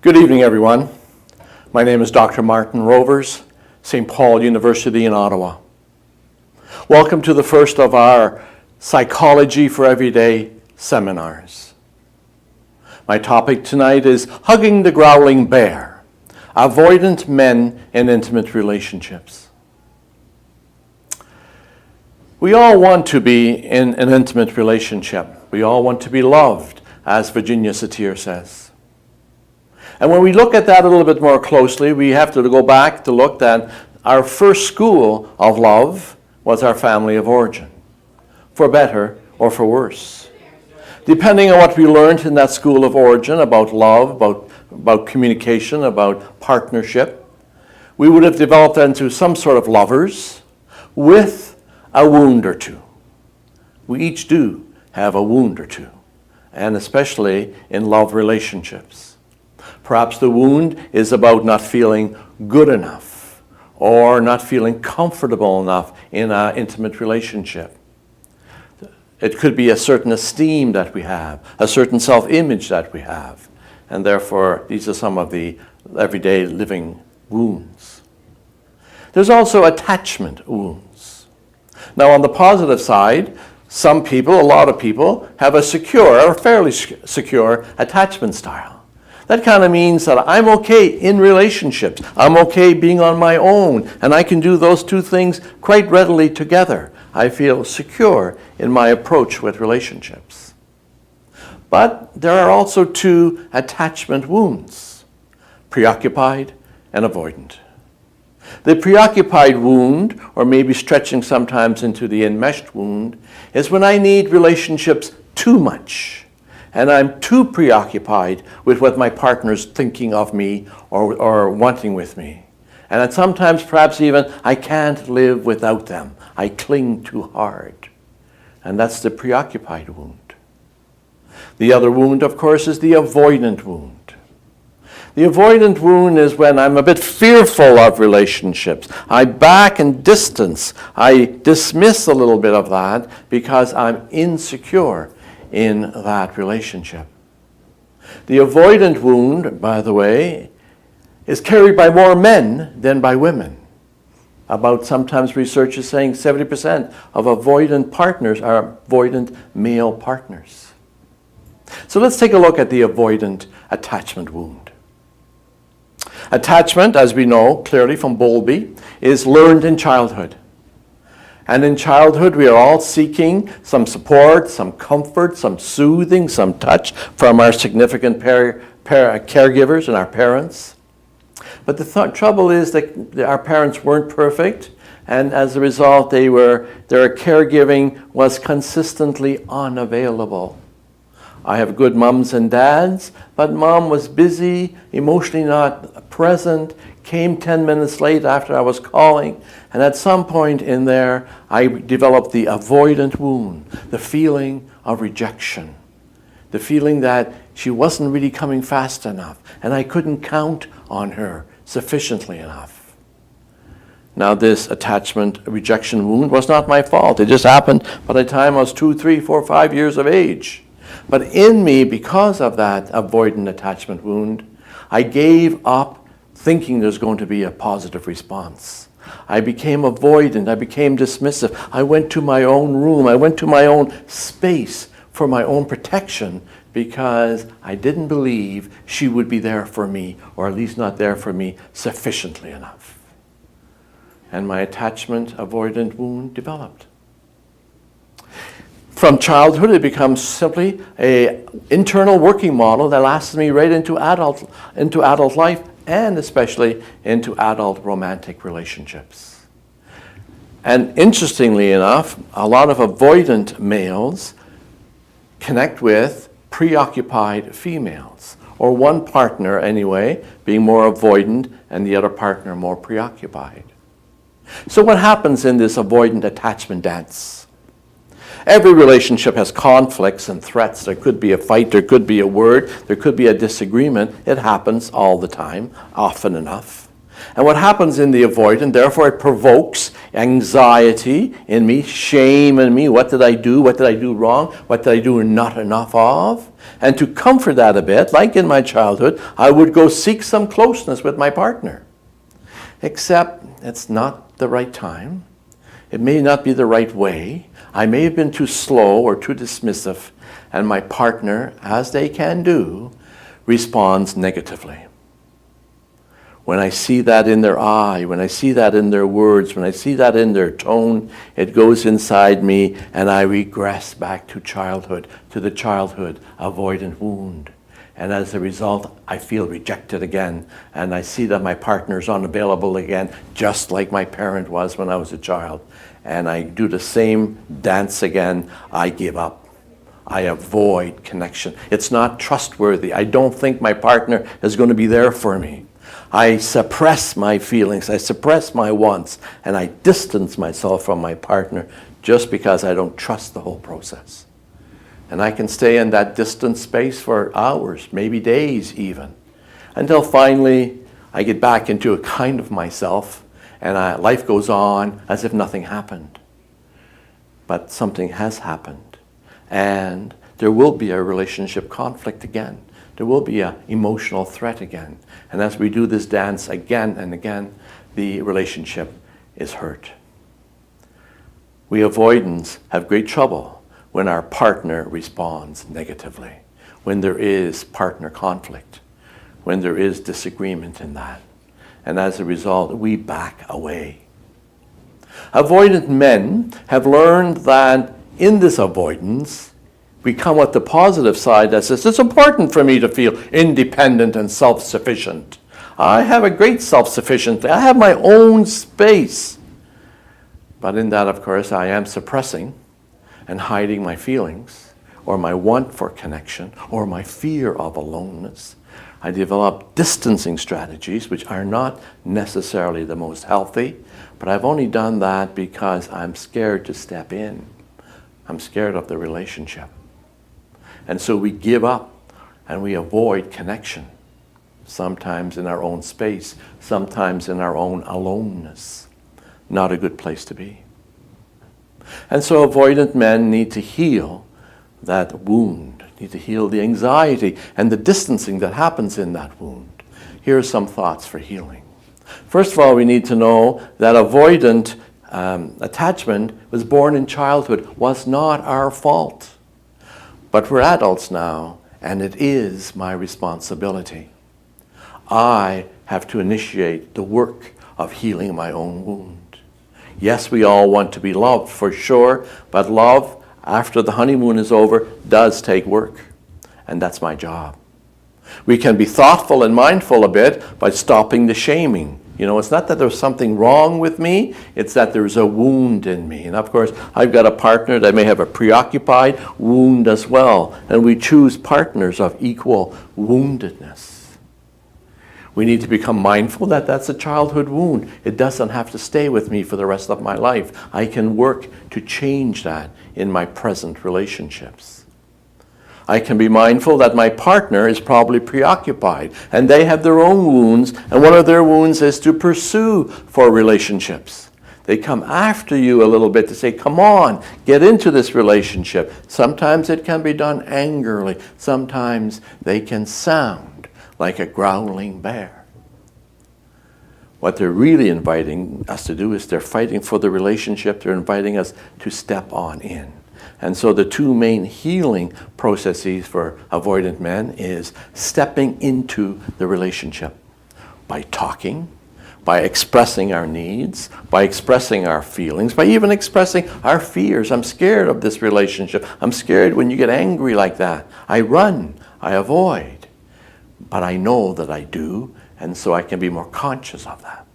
Good evening, everyone. My name is Dr. Martin Rovers, St. Paul University in Ottawa. Welcome to the first of our Psychology for Everyday seminars. My topic tonight is Hugging the Growling Bear, Avoidant Men in Intimate Relationships. We all want to be in an intimate relationship. We all want to be loved, as Virginia Satir says. And when we look at that a little bit more closely, we have to go back to look that our first school of love was our family of origin, for better or for worse. Depending on what we learned in that school of origin about love, about communication, about partnership, we would have developed into some sort of lovers with a wound or two. We each do have a wound or two, and especially in love relationships. Perhaps the wound is about not feeling good enough or not feeling comfortable enough in an intimate relationship. It could be a certain esteem that we have, a certain self-image that we have, and therefore these are some of the everyday living wounds. There's also attachment wounds. Now on the positive side, some people, a lot of people, have a secure or fairly secure attachment style. That kind of means that I'm okay in relationships. I'm okay being on my own, and I can do those two things quite readily together. I feel secure in my approach with relationships. But there are also two attachment wounds, preoccupied and avoidant. The preoccupied wound, or maybe stretching sometimes into the enmeshed wound, is when I need relationships too much. And I'm too preoccupied with what my partner's thinking of me or wanting with me. And that sometimes perhaps even I can't live without them. I cling too hard. And that's the preoccupied wound. The other wound, of course, is the avoidant wound. The avoidant wound is when I'm a bit fearful of relationships. I back and distance. I dismiss a little bit of that because I'm insecure in that relationship. The avoidant wound, by the way, is carried by more men than by women. Sometimes research is saying 70% of avoidant partners are avoidant male partners. So let's take a look at the avoidant attachment wound. Attachment, as we know clearly from Bowlby, is learned in childhood. And in childhood, we are all seeking some support, some comfort, some soothing, some touch from our significant caregivers and our parents. But the trouble is that our parents weren't perfect, and as a result, their caregiving was consistently unavailable. I have good mums and dads, but mom was busy, emotionally not present, came 10 minutes late after I was calling, and at some point in there, I developed the avoidant wound, the feeling of rejection, the feeling that she wasn't really coming fast enough, and I couldn't count on her sufficiently enough. Now this attachment rejection wound was not my fault. It just happened by the time I was 2, 3, 4, 5 years of age. But in me, because of that avoidant attachment wound, I gave up thinking there's going to be a positive response. I became avoidant. I became dismissive. I went to my own room. I went to my own space for my own protection because I didn't believe she would be there for me, or at least not there for me sufficiently enough. And my attachment avoidant wound developed. From childhood, it becomes simply an internal working model that lasts me right into adult life, and especially into adult romantic relationships. And interestingly enough, a lot of avoidant males connect with preoccupied females, or one partner anyway being more avoidant and the other partner more preoccupied. So what happens in this avoidant attachment dance? Every relationship has conflicts and threats. There could be a fight, there could be a word, there could be a disagreement. It happens all the time, often enough. And what happens in the avoidant, therefore it provokes anxiety in me, shame in me. What did I do? What did I do wrong? What did I do not enough of? And to comfort that a bit, like in my childhood, I would go seek some closeness with my partner. Except it's not the right time. It may not be the right way. I may have been too slow or too dismissive, and my partner, as they can do, responds negatively. When I see that in their eye, when I see that in their words, when I see that in their tone, it goes inside me and I regress back to childhood, to the childhood avoidant wound. And as a result, I feel rejected again, and I see that my partner is unavailable again, just like my parent was when I was a child. And I do the same dance again. I give up. I avoid connection. It's not trustworthy. I don't think my partner is going to be there for me. I suppress my feelings, I suppress my wants, and I distance myself from my partner just because I don't trust the whole process. And I can stay in that distant space for hours, maybe days even, until finally I get back into a kind of myself, and life goes on as if nothing happened. But something has happened, and there will be a relationship conflict again. There will be an emotional threat again. And as we do this dance again and again, the relationship is hurt. We avoidants have great trouble when our partner responds negatively, when there is partner conflict, when there is disagreement in that. And as a result, we back away. Avoidant men have learned that in this avoidance, we come at the positive side that says, it's important for me to feel independent and self-sufficient. I have a great self-sufficiency. I have my own space. But in that, of course, I am suppressing and hiding my feelings, or my want for connection, or my fear of aloneness. I develop distancing strategies, which are not necessarily the most healthy, but I've only done that because I'm scared to step in. I'm scared of the relationship. And so we give up and we avoid connection, sometimes in our own space, sometimes in our own aloneness. Not a good place to be. And so avoidant men need to heal that wound, need to heal the anxiety and the distancing that happens in that wound. Here are some thoughts for healing. First of all, we need to know that avoidant attachment was born in childhood, was not our fault. But we're adults now, and it is my responsibility. I have to initiate the work of healing my own wound. Yes, we all want to be loved, for sure, but love, after the honeymoon is over, does take work, and that's my job. We can be thoughtful and mindful a bit by stopping the shaming. You know, it's not that there's something wrong with me, it's that there's a wound in me. And of course, I've got a partner that may have a preoccupied wound as well. And we choose partners of equal woundedness. We need to become mindful that that's a childhood wound. It doesn't have to stay with me for the rest of my life. I can work to change that in my present relationships. I can be mindful that my partner is probably preoccupied and they have their own wounds, and one of their wounds is to pursue for relationships. They come after you a little bit to say, come on, get into this relationship. Sometimes it can be done angrily. Sometimes they can sound like a growling bear. What they're really inviting us to do is they're fighting for the relationship. They're inviting us to step on in. And so the two main healing processes for avoidant men is stepping into the relationship by talking, by expressing our needs, by expressing our feelings, by even expressing our fears. I'm scared of this relationship. I'm scared when you get angry like that. I run, I avoid, but I know that I do, and so I can be more conscious of that.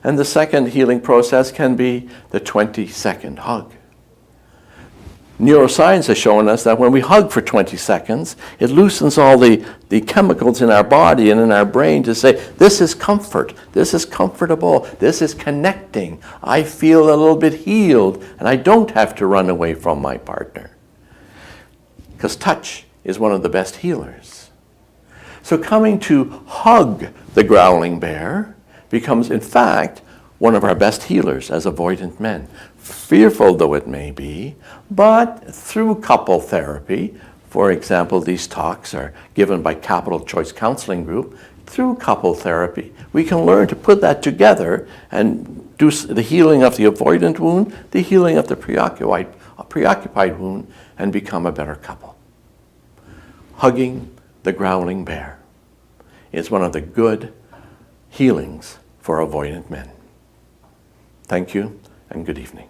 And the second healing process can be the 20-second hug. Neuroscience has shown us that when we hug for 20 seconds, it loosens all the chemicals in our body and in our brain to say, this is comfort, this is comfortable, this is connecting. I feel a little bit healed, and I don't have to run away from my partner. Because touch is one of the best healers. So coming to hug the growling bear becomes, in fact, one of our best healers as avoidant men. Fearful though it may be, but through couple therapy, for example, these talks are given by Capital Choice Counseling Group, through couple therapy, we can learn to put that together and do the healing of the avoidant wound, the healing of the preoccupied wound, and become a better couple. Hugging the growling bear is one of the good healings for avoidant men. Thank you and good evening.